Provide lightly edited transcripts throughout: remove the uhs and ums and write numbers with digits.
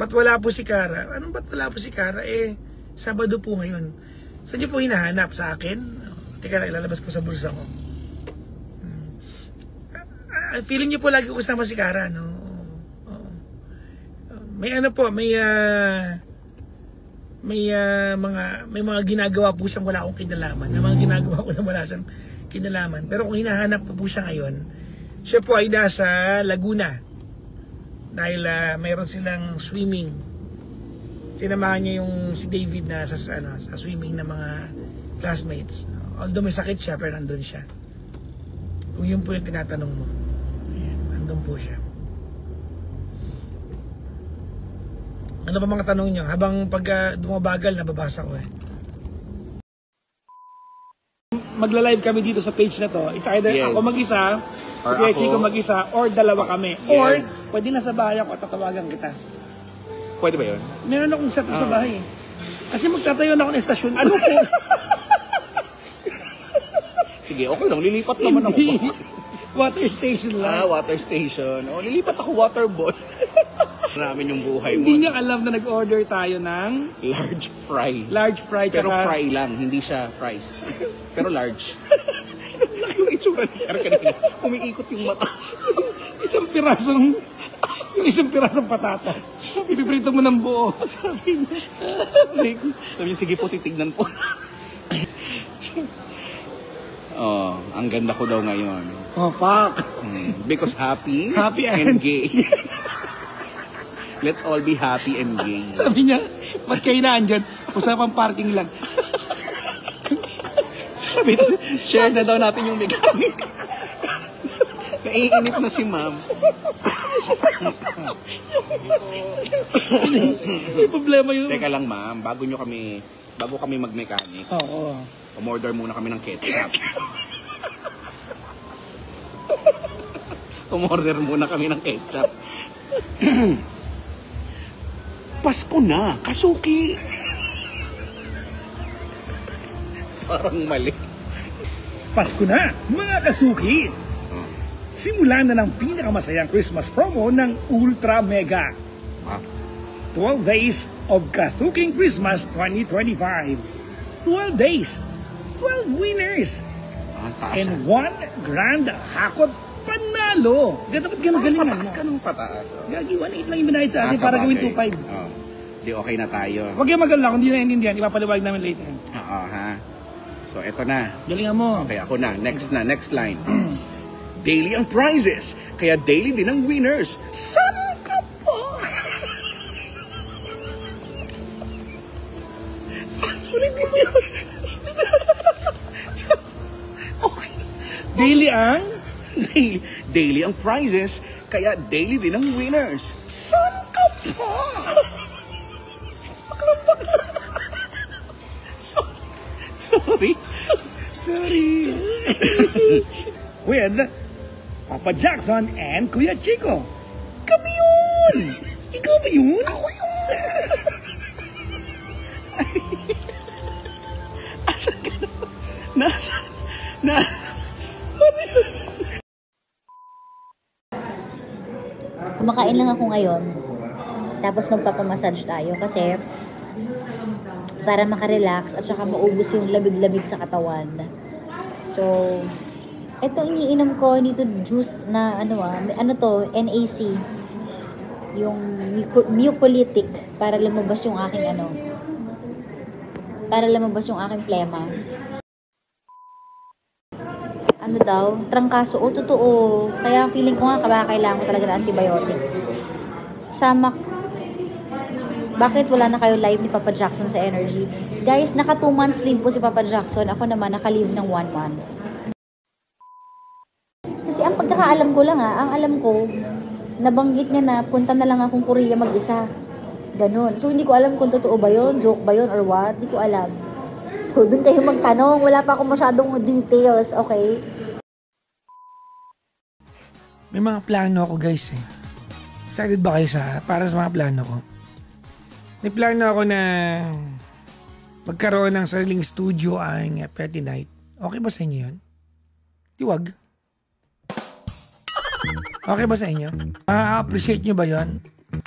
ba't wala po si Cara? Anong ba't wala po si Cara? Sabado po ngayon. Saan niyo po hinahanap? Sa akin? Teka lang, ilalabas po sa bulsa ko. Feeling niyo po lagi ko kasama si Cara, no? May ano po, may mga ginagawa po siyang wala akong kinalaman. May mga ginagawa ko na wala siyang kinalaman. Pero kung hinahanap po siya ngayon, siya po ay nasa Laguna. Dahil mayroon silang swimming. Sinamahan niya yung si David na sa swimming ng mga classmates. Although may sakit siya, pero nandun siya. Kung yun po yung tinatanong mo. Ayan, nandun po siya. Ano pa mga tanong niyo? Habang pag dumabagal, nababasa ko Magla-live kami dito sa page na to. It's either ako mag-isa, si Kuya Chico mag-isa, or dalawa kami. Yes. Or, pwede na sa bahay ako at tatawagan kita. Pwede ba yun? Meron akong set sa bahay. Kasi magtatayo na ako ng estasyon. Ano po? Sige, okay lang. Lilipat naman ako. Water station lang. Water station. Lilipat ako water boy. Namin yung buhay mo. Hindi niya alam na nag-order tayo ng large fry. Large fry. Pero fry lang, hindi siya fries. Pero large. Laki yung itsura ni Sir kanina. Umiikot yung mata. Isang pirasong patatas. Ipiprito mo ng buo. Sabi niya, sige po, titignan po. Ang ganda ko daw ngayon. Pak. Because happy and gay. Let's all be happy and gay. Sabi niya, ba't kayo na andyan? Usapang parking lang. Sabi, share na daw natin yung mechanics. Naiinip na si ma'am. May problema yun. Teka lang ma'am, bago kami mag-mechanics, umorder muna kami ng ketchup. Umorder muna kami ng ketchup. Pasko na, kasuki. Parang mali. Pasko na, mga kasuki. Simulan na ng pinakamasayang Christmas promo ng Ultra Mega. 12 days of Kasuking Christmas 2025. 12 days, 12 winners, and 1 grand hakot panalo. Dapat galingan mo. Pataas ka ng pataas. Gagi, 1.8 lang yung binayad sa atin para gawin 2.5. Di okay na tayo. Huwag yung magalala, kung di naiintindihan, ipapaliwag namin later. Ha. So, eto na. Galingan mo. Okay, ako na. Next line. Daily ang prizes, kaya daily din ang winners. Saan ka po? Ulitin mo yun. Okay. Daily ang prizes, kaya daily din ang winners. Saan ka po? Sorry. With Papa Jackson and Kuya Chico. Kami yun! Ikaw ba yun? Ako yun! Asan ka na? Nasaan? Kumakain lang ako ngayon. Tapos magpapamassage tayo kasi para makarelax at saka maubos yung labig-labig sa katawan. So, ito iniinom ko nito juice na NAC. Yung mucolytic para lumabas yung aking aking phlegma. Ano daw? Trangkaso. Totoo. Kaya feeling ko nga kailangan ko talaga ng antibiotic. Bakit wala na kayo live ni Papa Jackson sa Energy? Guys, naka 2 months leave po si Papa Jackson. Ako naman naka-leave ng 1 month. Kasi ang pagkakaalam ko lang ang alam ko, nabanggit niya na punta na lang akong Korea mag-isa. Ganon. So, hindi ko alam kung totoo ba yun, joke ba yun, or what. Hindi ko alam. So, dun kayo magtanong. Wala pa akong masyadong details, okay? May mga plano ako, guys, eh. Excited ba kayo para sa mga plano ko? May plano ako na magkaroon ng sariling studio ang Petty Night. Okay ba sa inyo yun? Tiwag. Okay ba sa inyo? Ma-appreciate nyo ba yun?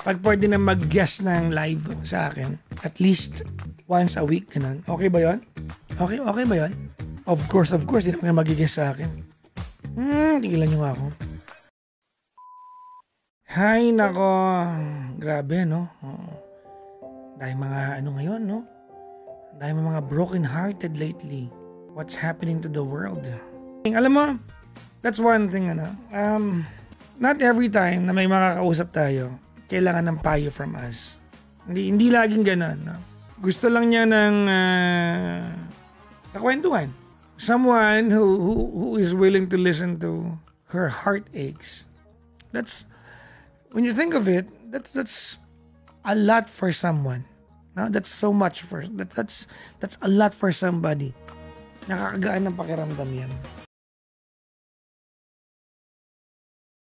pag pwede na mag-guest ng live sa akin, at least once a week, ganun. Okay ba yon? Okay ba yon? Of course, di naman kayo mag-guest sa akin. Tigilan nyo nga ako. Hay, nako. Grabe, no? Dahil mga ngayon, no? Dahil mga broken-hearted lately. What's happening to the world? Alam mo, that's one thing, not every time na may makakausap tayo, kailangan ng payo from us. Hindi laging ganun, no? Gusto lang niya ng kakwentuhan. Someone who is willing to listen to her heartaches. That's, when you think of it, that's a lot for someone. No, that's so much for that's a lot for somebody. Nakakagaan ng pakiramdam yan.